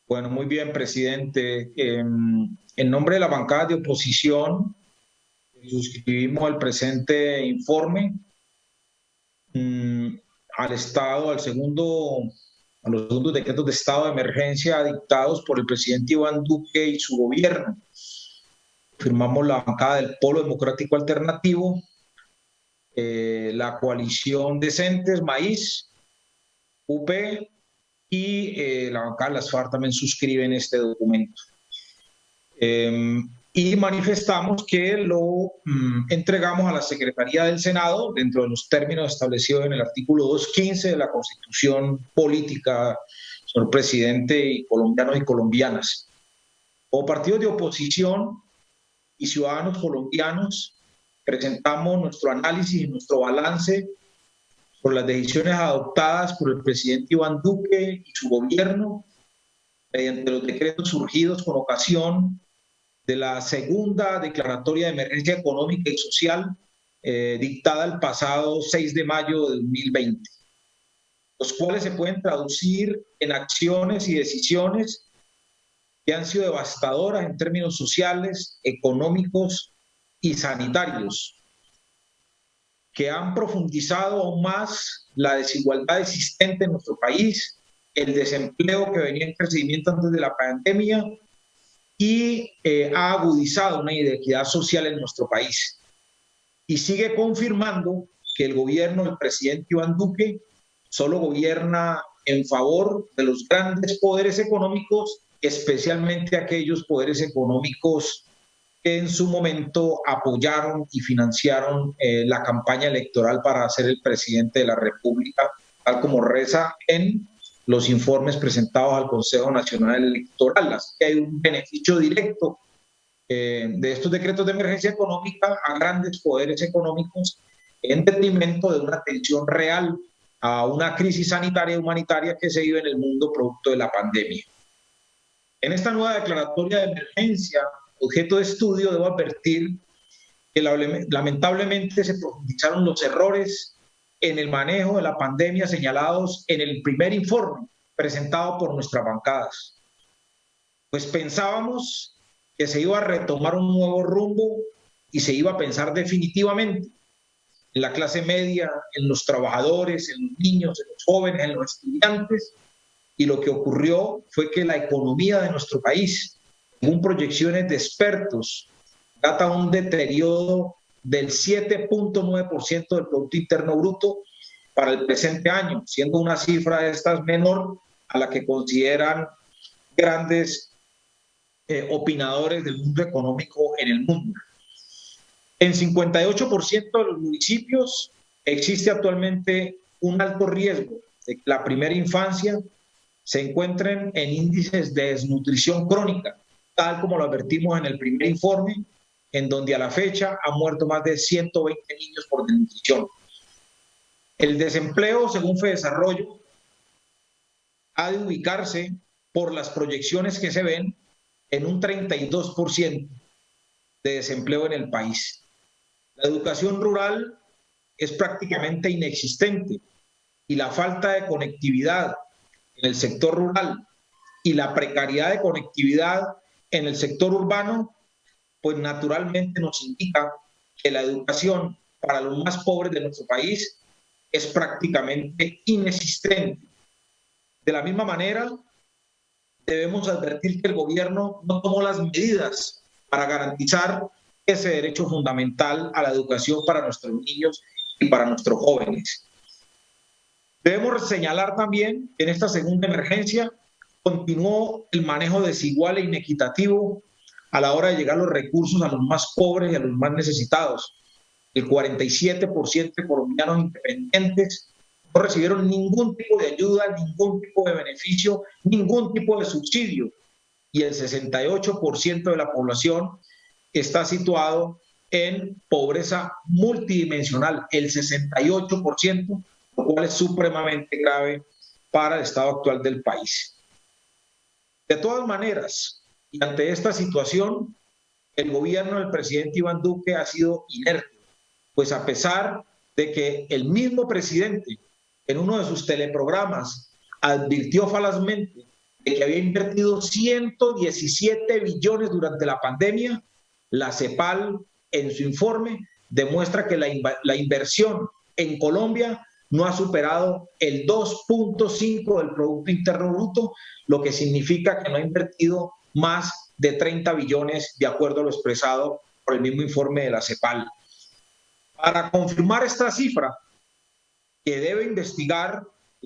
Bueno, muy bien, presidente. En nombre de la bancada de oposición, suscribimos el presente informe mm, al Estado, a los segundos decretos de estado de emergencia dictados por el presidente Iván Duque y su gobierno. Firmamos la bancada del Polo Democrático Alternativo, la coalición Decentes, Maíz, UP y la bancada de las FARC también suscriben este documento. Y manifestamos que lo entregamos a la Secretaría del Senado dentro de los términos establecidos en el artículo 215 de la Constitución Política, señor presidente, y colombianos y colombianas. Como partidos de oposición y ciudadanos colombianos, presentamos nuestro análisis y nuestro balance por las decisiones adoptadas por el presidente Iván Duque y su gobierno mediante los decretos surgidos con ocasión de la segunda declaratoria de emergencia económica y social dictada el pasado 6 de mayo de 2020, los cuales se pueden traducir en acciones y decisiones que han sido devastadoras en términos sociales, económicos y sanitarios, que han profundizado aún más la desigualdad existente en nuestro país, el desempleo que venía en crecimiento antes de la pandemia y ha agudizado una inequidad social en nuestro país. Y sigue confirmando que el gobierno del presidente Iván Duque solo gobierna en favor de los grandes poderes económicos, especialmente aquellos poderes económicos que en su momento apoyaron y financiaron la campaña electoral para ser el presidente de la República, tal como reza en los informes presentados al Consejo Nacional Electoral. Así que hay un beneficio directo de estos decretos de emergencia económica a grandes poderes económicos en detrimento de una atención real a una crisis sanitaria y humanitaria que se vive en el mundo producto de la pandemia. En esta nueva declaratoria de emergencia, objeto de estudio, debo advertir que lamentablemente se profundizaron los errores en el manejo de la pandemia señalados en el primer informe presentado por nuestras bancadas. Pues pensábamos que se iba a retomar un nuevo rumbo y se iba a pensar definitivamente en la clase media, en los trabajadores, en los niños, en los jóvenes, en los estudiantes, y lo que ocurrió fue que la economía de nuestro país, según proyecciones de expertos, data un deterioro del 7.9% del Producto Interno Bruto para el presente año, siendo una cifra de estas menor a la que consideran grandes opinadores del mundo económico en el mundo. En 58% de los municipios existe actualmente un alto riesgo de que la primera infancia se encuentren en índices de desnutrición crónica, tal como lo advertimos en el primer informe, en donde a la fecha han muerto más de 120 niños por desnutrición. El desempleo, según FEDesarrollo, ha de ubicarse por las proyecciones que se ven en un 32% de desempleo en el país. La educación rural es prácticamente inexistente y la falta de conectividad en el sector rural y la precariedad de conectividad en el sector urbano, pues naturalmente nos indica que la educación para los más pobres de nuestro país es prácticamente inexistente. De la misma manera, debemos advertir que el gobierno no tomó las medidas para garantizar ese derecho fundamental a la educación para nuestros niños y para nuestros jóvenes. Debemos señalar también que en esta segunda emergencia continuó el manejo desigual e inequitativo a la hora de llegar los recursos a los más pobres y a los más necesitados. El 47% de colombianos independientes no recibieron ningún tipo de ayuda, ningún tipo de beneficio, ningún tipo de subsidio. Y el 68% de la población está situado en pobreza multidimensional, el 68%, lo cual es supremamente grave para el estado actual del país. De todas maneras, y ante esta situación, el gobierno del presidente Iván Duque ha sido inerte, pues a pesar de que el mismo presidente en uno de sus teleprogramas advirtió falazmente de que había invertido 117 billones durante la pandemia, la CEPAL en su informe demuestra que la inversión en Colombia no ha superado el 2.5 del Producto Interno Bruto, lo que significa que no ha invertido más de 30 billones, de acuerdo a lo expresado por el mismo informe de la CEPAL. Para confirmar esta cifra, que debe investigar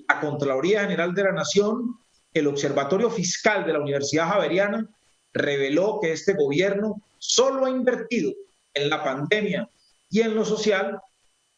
la Contraloría General de la Nación, el Observatorio Fiscal de la Universidad Javeriana reveló que este gobierno solo ha invertido en la pandemia y en lo social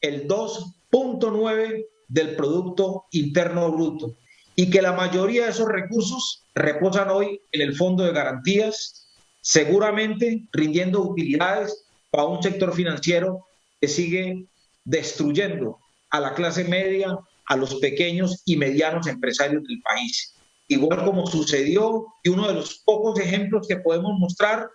el 2.9 del Producto Interno Bruto, y que la mayoría de esos recursos reposan hoy en el Fondo de Garantías, seguramente rindiendo utilidades para un sector financiero que sigue destruyendo a la clase media, a los pequeños y medianos empresarios del país. Igual como sucedió, y uno de los pocos ejemplos que podemos mostrar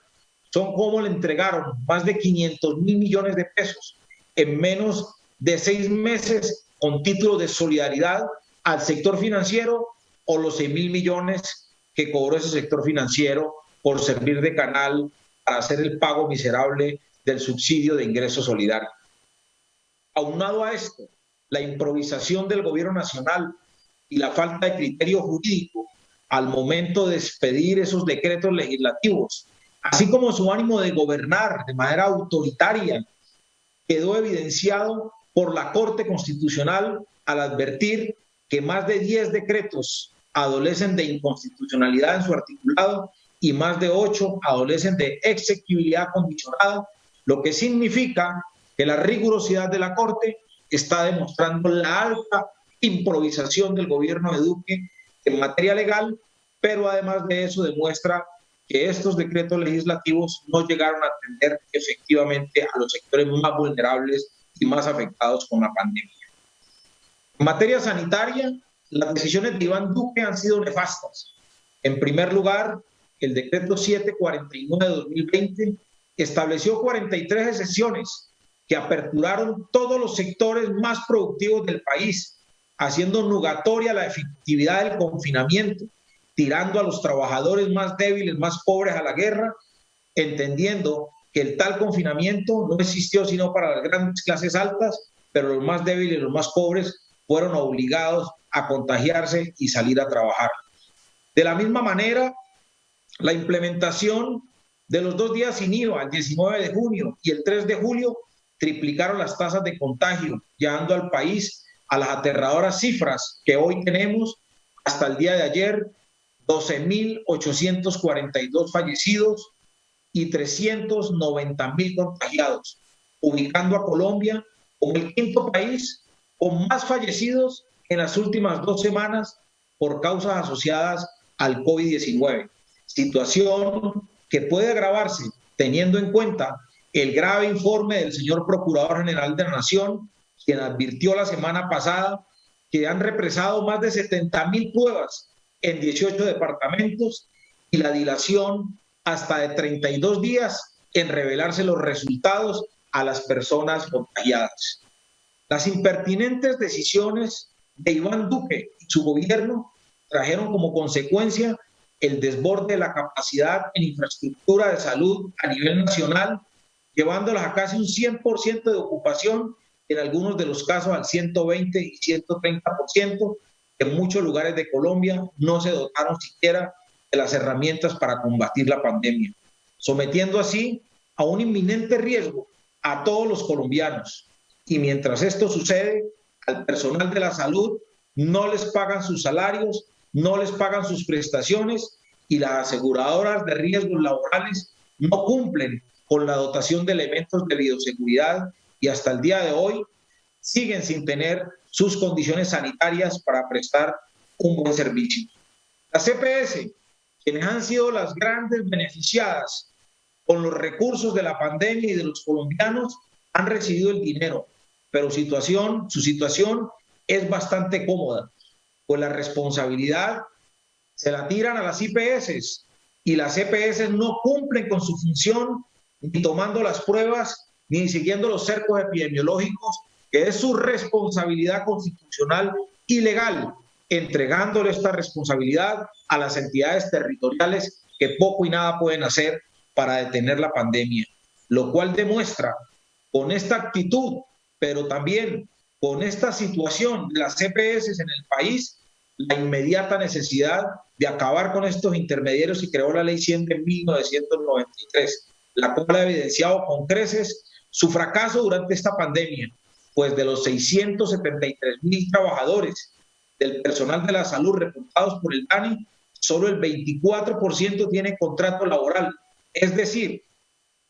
son cómo le entregaron más de 500.000 millones de pesos en menos de 6 meses con títulos de solidaridad al sector financiero, o los 6.000 millones que cobró ese sector financiero por servir de canal para hacer el pago miserable del subsidio de ingreso solidario. Aunado a esto, la improvisación del gobierno nacional y la falta de criterio jurídico al momento de expedir esos decretos legislativos, así como su ánimo de gobernar de manera autoritaria, quedó evidenciado por la Corte Constitucional al advertir que más de 10 decretos adolecen de inconstitucionalidad en su articulado y más de 8 adolecen de exequibilidad condicionada, lo que significa que la rigurosidad de la Corte está demostrando la alta improvisación del gobierno de Duque en materia legal, pero además de eso demuestra que estos decretos legislativos no llegaron a atender efectivamente a los sectores más vulnerables y más afectados con la pandemia. En materia sanitaria, las decisiones de Iván Duque han sido nefastas. En primer lugar, el decreto 749 de 2020 estableció 43 excepciones que aperturaron todos los sectores más productivos del país, haciendo nugatoria la efectividad del confinamiento, tirando a los trabajadores más débiles, más pobres a la guerra, entendiendo que el tal confinamiento no existió sino para las grandes clases altas, pero los más débiles, los más pobres, fueron obligados a contagiarse y salir a trabajar. De la misma manera, la implementación de los 2 días sin IVA, el 19 de junio y el 3 de julio, triplicaron las tasas de contagio, llevando al país a las aterradoras cifras que hoy tenemos hasta el día de ayer: 12.842 fallecidos y 390.000 contagiados, ubicando a Colombia como el 5º país con más fallecidos en las últimas 2 semanas por causas asociadas al COVID-19. Situación que puede agravarse teniendo en cuenta el grave informe del señor Procurador General de la Nación, quien advirtió la semana pasada que han represado más de 70.000 pruebas en 18 departamentos y la dilación hasta de 32 días en revelarse los resultados a las personas contagiadas. Las impertinentes decisiones de Iván Duque y su gobierno trajeron como consecuencia el desborde de la capacidad en infraestructura de salud a nivel nacional, llevándolas a casi un 100% de ocupación, en algunos de los casos al 120 y 130%. En muchos lugares de Colombia no se dotaron siquiera de las herramientas para combatir la pandemia, sometiendo así a un inminente riesgo a todos los colombianos. Y mientras esto sucede, al personal de la salud no les pagan sus salarios, no les pagan sus prestaciones, y las aseguradoras de riesgos laborales no cumplen con la dotación de elementos de bioseguridad, y hasta el día de hoy siguen sin tener sus condiciones sanitarias para prestar un buen servicio. Las EPS, quienes han sido las grandes beneficiadas con los recursos de la pandemia y de los colombianos, han recibido el dinero, pero su situación es bastante cómoda, pues la responsabilidad se la tiran a las IPS, y las EPS no cumplen con su función, ni tomando las pruebas, ni siguiendo los cercos epidemiológicos, que es su responsabilidad constitucional y legal, entregándole esta responsabilidad a las entidades territoriales que poco y nada pueden hacer para detener la pandemia, lo cual demuestra con esta actitud, pero también con esta situación de las EPS en el país, la inmediata necesidad de acabar con estos intermediarios y creó la Ley 100 de 1993, la cual ha evidenciado con creces su fracaso durante esta pandemia, pues de los 673,000 trabajadores del personal de la salud reportados por el DANI, solo el 24% tiene contrato laboral, es decir,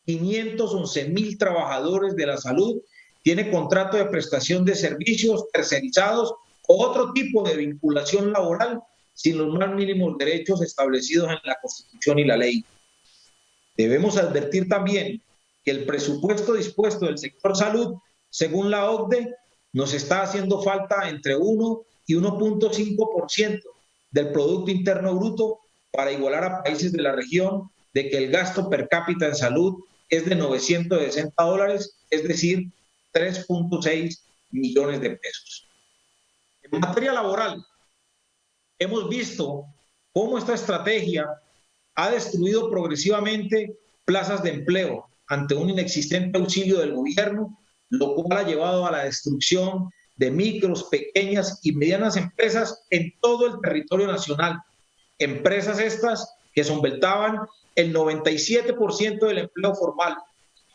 511,000 trabajadores de la salud tienen contrato de prestación de servicios tercerizados o otro tipo de vinculación laboral sin los más mínimos derechos establecidos en la Constitución y la ley. Debemos advertir también que el presupuesto dispuesto del sector salud, según la OCDE, nos está haciendo falta entre 1 y 1.5% del Producto Interno Bruto para igualar a países de la región, de que el gasto per cápita en salud es de $960, es decir, 3.6 millones de pesos. En materia laboral, hemos visto cómo esta estrategia ha destruido progresivamente plazas de empleo ante un inexistente auxilio del gobierno, lo cual ha llevado a la destrucción de micros, pequeñas y medianas empresas en todo el territorio nacional. Empresas estas que solventaban el 97% del empleo formal.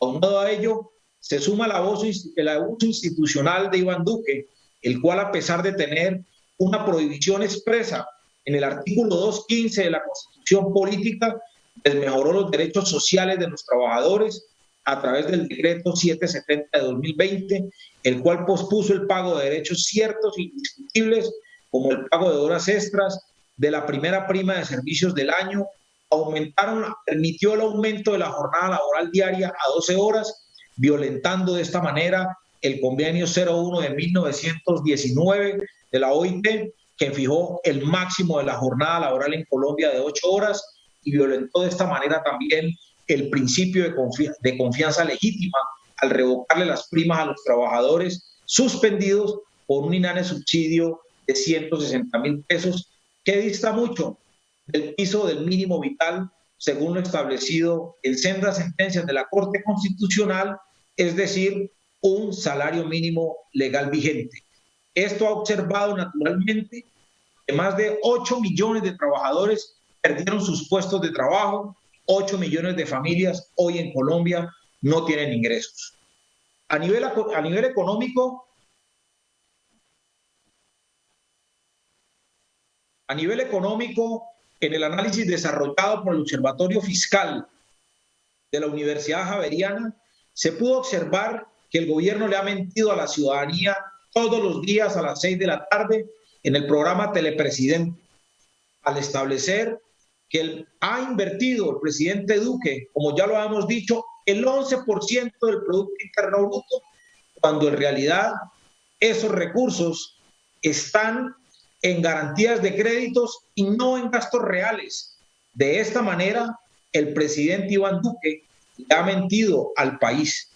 Aunado a ello, se suma el abuso institucional de Iván Duque, el cual, a pesar de tener una prohibición expresa en el artículo 215 de la Constitución Política, desmejoró los derechos sociales de los trabajadores a través del decreto 770 de 2020, el cual pospuso el pago de derechos ciertos e indiscutibles, como el pago de horas extras, de la primera prima de servicios del año, permitió el aumento de la jornada laboral diaria a 12 horas, violentando de esta manera el convenio 01 de 1919 de la OIT, que fijó el máximo de la jornada laboral en Colombia de 8 horas, y violentó de esta manera también el principio de confianza legítima al revocarle las primas a los trabajadores suspendidos por un inane subsidio de 160,000 pesos, que dista mucho del piso del mínimo vital, según lo establecido en sendas sentencias de la Corte Constitucional, es decir, un salario mínimo legal vigente. Esto ha observado naturalmente que más de 8 millones de trabajadores perdieron sus puestos de trabajo, 8 millones de familias hoy en Colombia no tienen ingresos. A nivel económico, en el análisis desarrollado por el Observatorio Fiscal de la Universidad Javeriana, se pudo observar que el gobierno le ha mentido a la ciudadanía todos los días a las 6 de la tarde en el programa Telepresidente, al establecer que ha invertido el presidente Duque, como ya lo hemos dicho, el 11% del Producto Interno Bruto, cuando en realidad esos recursos están en garantías de créditos y no en gastos reales. De esta manera, el presidente Iván Duque le ha mentido al país.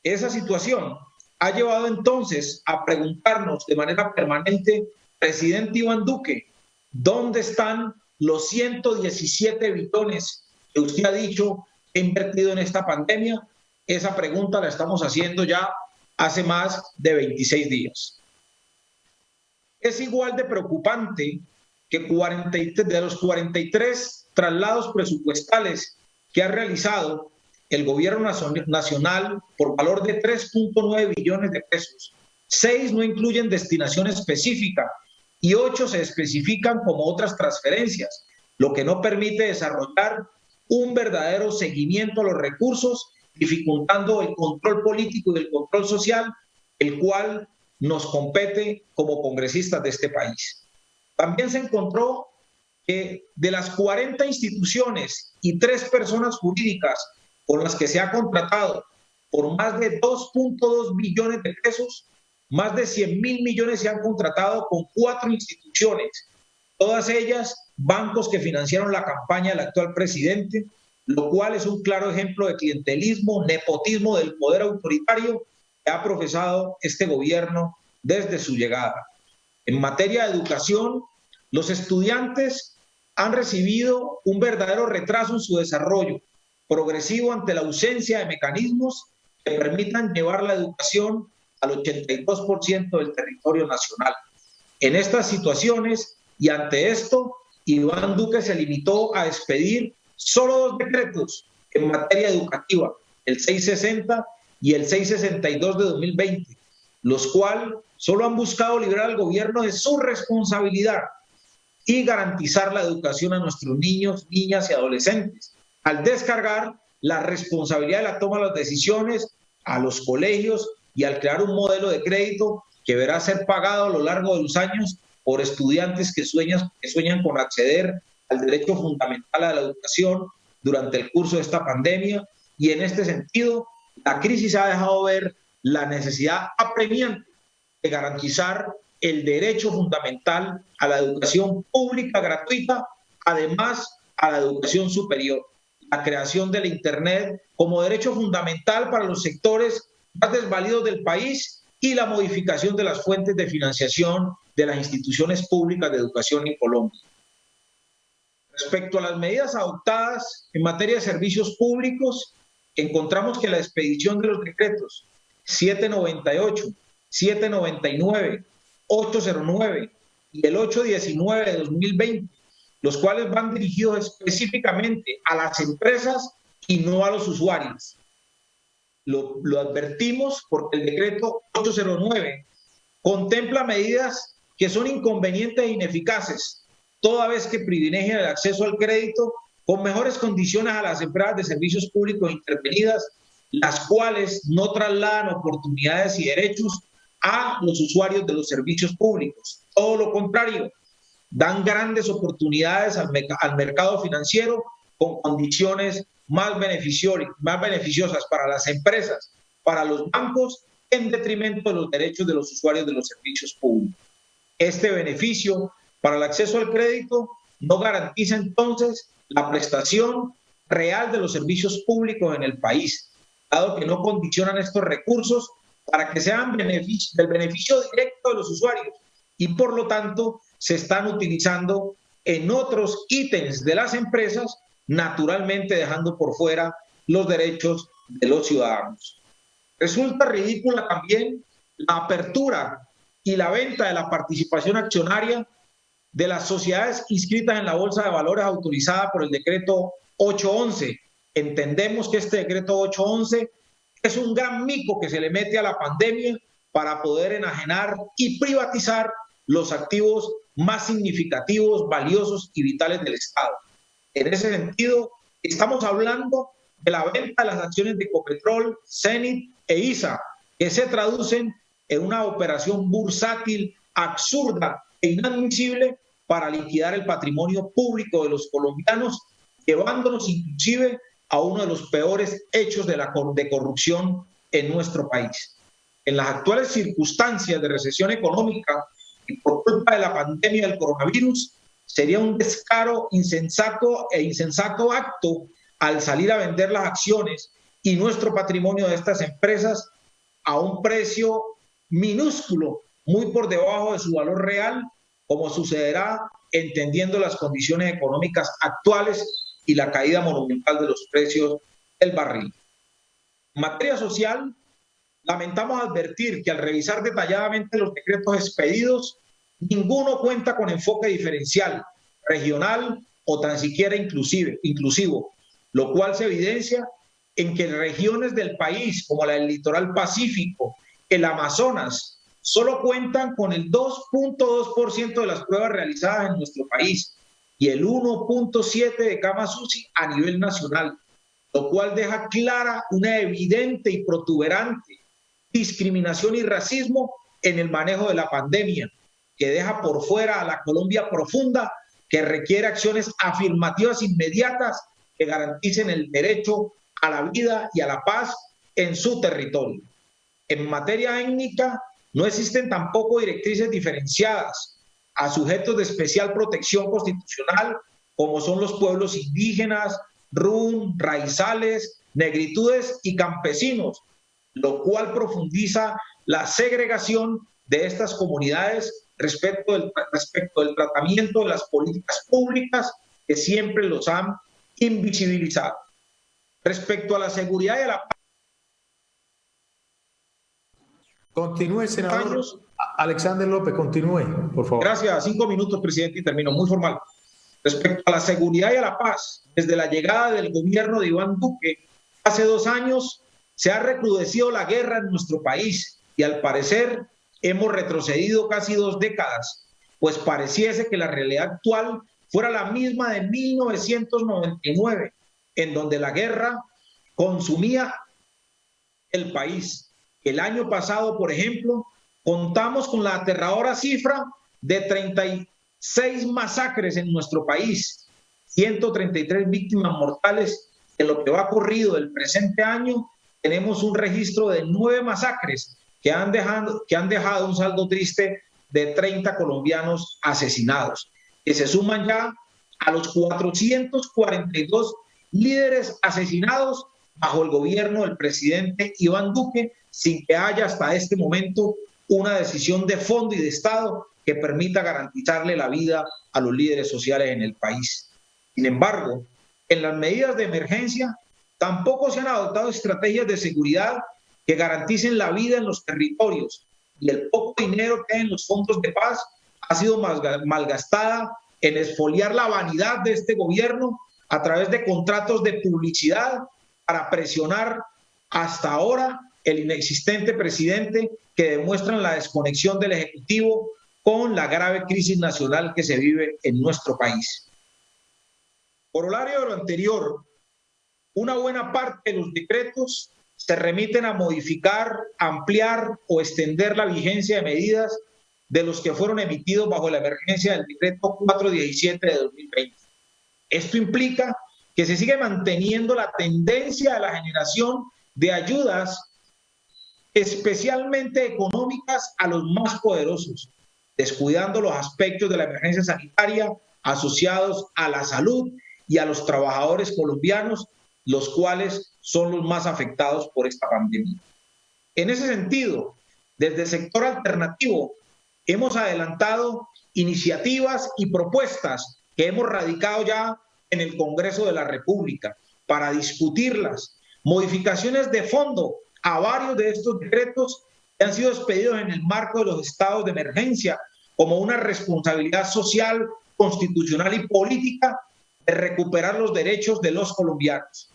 Esa situación ha llevado entonces a preguntarnos de manera permanente, presidente Iván Duque, ¿dónde están los 117 billones que usted ha dicho que ha invertido en esta pandemia? Esa pregunta la estamos haciendo ya hace más de 26 días. Es igual de preocupante que de los 43 traslados presupuestales que ha realizado el gobierno nacional por valor de 3.9 billones de pesos, 6 no incluyen destinación específica y 8 se especifican como otras transferencias, lo que no permite desarrollar un verdadero seguimiento a los recursos, dificultando el control político y el control social, el cual nos compete como congresistas de este país. También se encontró que de las 40 instituciones y 3 personas jurídicas con las que se ha contratado por más de 2.2 billones de pesos, más de 100,000 millones se han contratado con 4 instituciones, todas ellas bancos que financiaron la campaña del actual presidente, lo cual es un claro ejemplo de clientelismo, nepotismo del poder autoritario que ha profesado este gobierno desde su llegada. En materia de educación, los estudiantes han recibido un verdadero retraso en su desarrollo progresivo ante la ausencia de mecanismos que permitan llevar la educación al 82% del territorio nacional. En estas situaciones y ante esto, Iván Duque se limitó a expedir solo 2 decretos en materia educativa, el 660 y el 662 de 2020, los cuales solo han buscado librar al gobierno de su responsabilidad y garantizar la educación a nuestros niños, niñas y adolescentes, al descargar la responsabilidad de la toma de las decisiones a los colegios y al crear un modelo de crédito que deberá ser pagado a lo largo de los años por estudiantes que sueñan con acceder al derecho fundamental a la educación durante el curso de esta pandemia. Y en este sentido, la crisis ha dejado ver la necesidad apremiante de garantizar el derecho fundamental a la educación pública gratuita, además a la educación superior, la creación del Internet como derecho fundamental para los sectores más desvalidos del país y la modificación de las fuentes de financiación de las instituciones públicas de educación en Colombia. Respecto a las medidas adoptadas en materia de servicios públicos, encontramos que la expedición de los decretos 798, 799, 809 y el 819 de 2020, los cuales van dirigidos específicamente a las empresas y no a los usuarios. Lo advertimos porque el decreto 809 contempla medidas que son inconvenientes e ineficaces, toda vez que privilegian el acceso al crédito con mejores condiciones a las empresas de servicios públicos intervenidas, las cuales no trasladan oportunidades y derechos a los usuarios de los servicios públicos. Todo lo contrario, dan grandes oportunidades al mercado financiero con condiciones más beneficiosas para las empresas, para los bancos, en detrimento de los derechos de los usuarios de los servicios públicos. Este beneficio para el acceso al crédito no garantiza entonces la prestación real de los servicios públicos en el país, dado que no condicionan estos recursos para que sean del beneficio directo de los usuarios y por lo tanto se están utilizando en otros ítems de las empresas, naturalmente dejando por fuera los derechos de los ciudadanos. Resulta ridícula también la apertura y la venta de la participación accionaria de las sociedades inscritas en la Bolsa de Valores autorizada por el decreto 811. Entendemos que este decreto 811 es un gran mico que se le mete a la pandemia para poder enajenar y privatizar los activos más significativos, valiosos y vitales del Estado. En ese sentido, estamos hablando de la venta de las acciones de Ecopetrol, Cenit e ISA, que se traducen en una operación bursátil absurda e inadmisible para liquidar el patrimonio público de los colombianos, llevándonos inclusive a uno de los peores hechos de corrupción en nuestro país. En las actuales circunstancias de recesión económica y por culpa de la pandemia del coronavirus, sería un descaro insensato acto al salir a vender las acciones y nuestro patrimonio de estas empresas a un precio minúsculo, muy por debajo de su valor real, como sucederá entendiendo las condiciones económicas actuales y la caída monumental de los precios del barril. En materia social, lamentamos advertir que al revisar detalladamente los decretos expedidos, ninguno cuenta con enfoque diferencial, regional o tan siquiera inclusivo, lo cual se evidencia en que regiones del país como la del litoral pacífico, el Amazonas, solo cuentan con el 2.2% de las pruebas realizadas en nuestro país y el 1.7% de camas UCI a nivel nacional, lo cual deja clara una evidente y protuberante discriminación y racismo en el manejo de la pandemia, que deja por fuera a la Colombia profunda, que requiere acciones afirmativas inmediatas que garanticen el derecho a la vida y a la paz en su territorio. En materia étnica, no existen tampoco directrices diferenciadas a sujetos de especial protección constitucional, como son los pueblos indígenas, RUN, raizales, negritudes y campesinos, lo cual profundiza la segregación de estas comunidades respecto del tratamiento de las políticas públicas que siempre los han invisibilizado. Respecto a la seguridad y a la paz. Continúe, senador Alexander López, continúe, por favor. Gracias, 5 minutos, presidente, y termino, muy formal. Respecto a la seguridad y a la paz, desde la llegada del gobierno de Iván Duque, hace 2 años, se ha recrudecido la guerra en nuestro país y al parecer hemos retrocedido casi 2 décadas, pues pareciese que la realidad actual fuera la misma de 1999, en donde la guerra consumía el país. El año pasado, por ejemplo, contamos con la aterradora cifra de 36 masacres en nuestro país, 133 víctimas mortales. En lo que va corrido del presente año, tenemos un registro de 9 masacres que han dejado un saldo triste de 30 colombianos asesinados, que se suman ya a los 442 líderes asesinados bajo el gobierno del presidente Iván Duque, sin que haya hasta este momento una decisión de fondo y de Estado que permita garantizarle la vida a los líderes sociales en el país. Sin embargo, en las medidas de emergencia tampoco se han adoptado estrategias de seguridad que garanticen la vida en los territorios, y el poco dinero que hay en los fondos de paz ha sido malgastada en exfoliar la vanidad de este gobierno a través de contratos de publicidad para presionar hasta ahora el inexistente presidente, que demuestran la desconexión del Ejecutivo con la grave crisis nacional que se vive en nuestro país. Corolario de lo anterior, una buena parte de los decretos se remiten a modificar, ampliar o extender la vigencia de medidas de los que fueron emitidos bajo la emergencia del decreto 417 de 2020. Esto implica que se sigue manteniendo la tendencia a la generación de ayudas especialmente económicas a los más poderosos, descuidando los aspectos de la emergencia sanitaria asociados a la salud y a los trabajadores colombianos, los cuales son los más afectados por esta pandemia. En ese sentido, desde el sector alternativo, hemos adelantado iniciativas y propuestas que hemos radicado ya en el Congreso de la República para discutirlas, modificaciones de fondo a varios de estos decretos que han sido expedidos en el marco de los estados de emergencia como una responsabilidad social, constitucional y política de recuperar los derechos de los colombianos.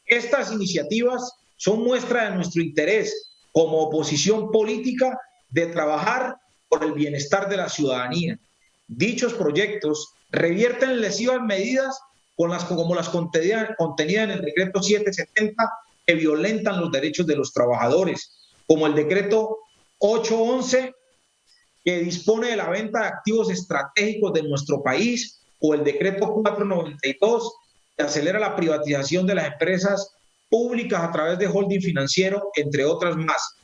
Estas iniciativas son muestra de nuestro interés como oposición política de trabajar por el bienestar de la ciudadanía. Dichos proyectos revierten lesivas medidas como las contenidas en el decreto 770 que violentan los derechos de los trabajadores, como el decreto 811 que dispone de la venta de activos estratégicos de nuestro país, o el decreto 492 que acelera la privatización de las empresas públicas a través de holding financiero, entre otras más.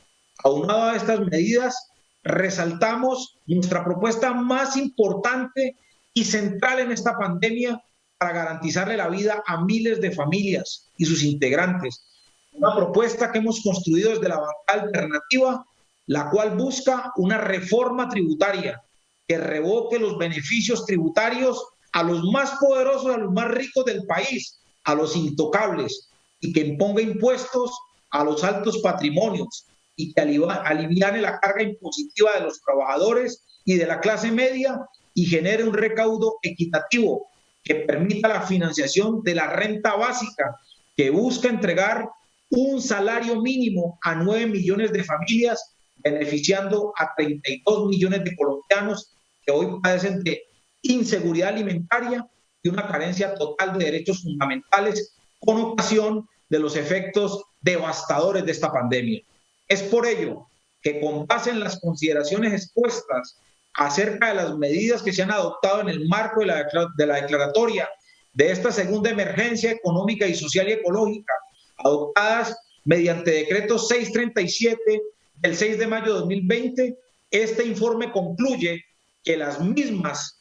Aunado a estas medidas, resaltamos nuestra propuesta más importante y central en esta pandemia para garantizarle la vida a miles de familias y sus integrantes. Una propuesta que hemos construido desde la bancada alternativa, la cual busca una reforma tributaria que revoque los beneficios tributarios a los más poderosos, a los más ricos del país, a los intocables, y que imponga impuestos a los altos patrimonios y que aliviane la carga impositiva de los trabajadores y de la clase media y genere un recaudo equitativo que permita la financiación de la renta básica, que busca entregar un salario mínimo a 9 millones de familias, beneficiando a 32 millones de colombianos que hoy padecen de inseguridad alimentaria y una carencia total de derechos fundamentales con ocasión de los efectos devastadores de esta pandemia. Es por ello que, con base en las consideraciones expuestas acerca de las medidas que se han adoptado en el marco de la declaratoria de esta segunda emergencia económica y social y ecológica, adoptadas mediante decreto 637 del 6 de mayo de 2020, este informe concluye que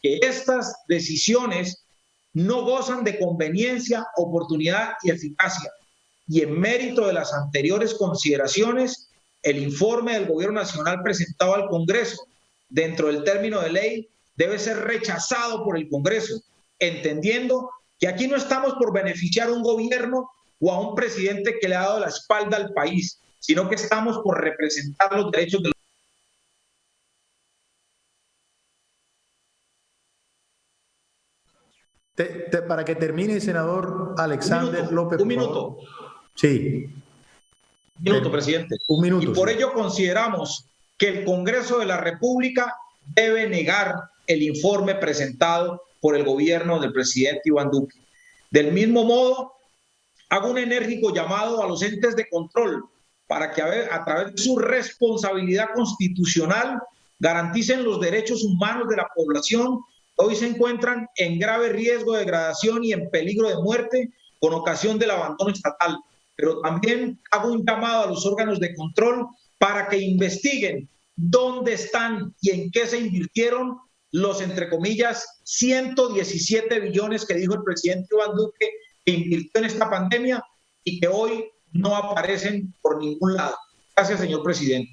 estas decisiones no gozan de conveniencia, oportunidad y eficacia. Y en mérito de las anteriores consideraciones, el informe del Gobierno Nacional presentado al Congreso dentro del término de ley debe ser rechazado por el Congreso, entendiendo que aquí no estamos por beneficiar a un gobierno o a un presidente que le ha dado la espalda al país, sino que estamos por representar los derechos de los... Para que termine, senador Alexander López. Un minuto. Sí. Un minuto, presidente. Un minuto. Y por ello consideramos que el Congreso de la República debe negar el informe presentado por el gobierno del presidente Iván Duque. Del mismo modo, hago un enérgico llamado a los entes de control para que a través de su responsabilidad constitucional garanticen los derechos humanos de la población que hoy se encuentran en grave riesgo de degradación y en peligro de muerte con ocasión del abandono estatal. Pero también hago un llamado a los órganos de control para que investiguen dónde están y en qué se invirtieron los, entre comillas, 117 billones que dijo el presidente Iván Duque que invirtió en esta pandemia y que hoy no aparecen por ningún lado. Gracias, señor presidente.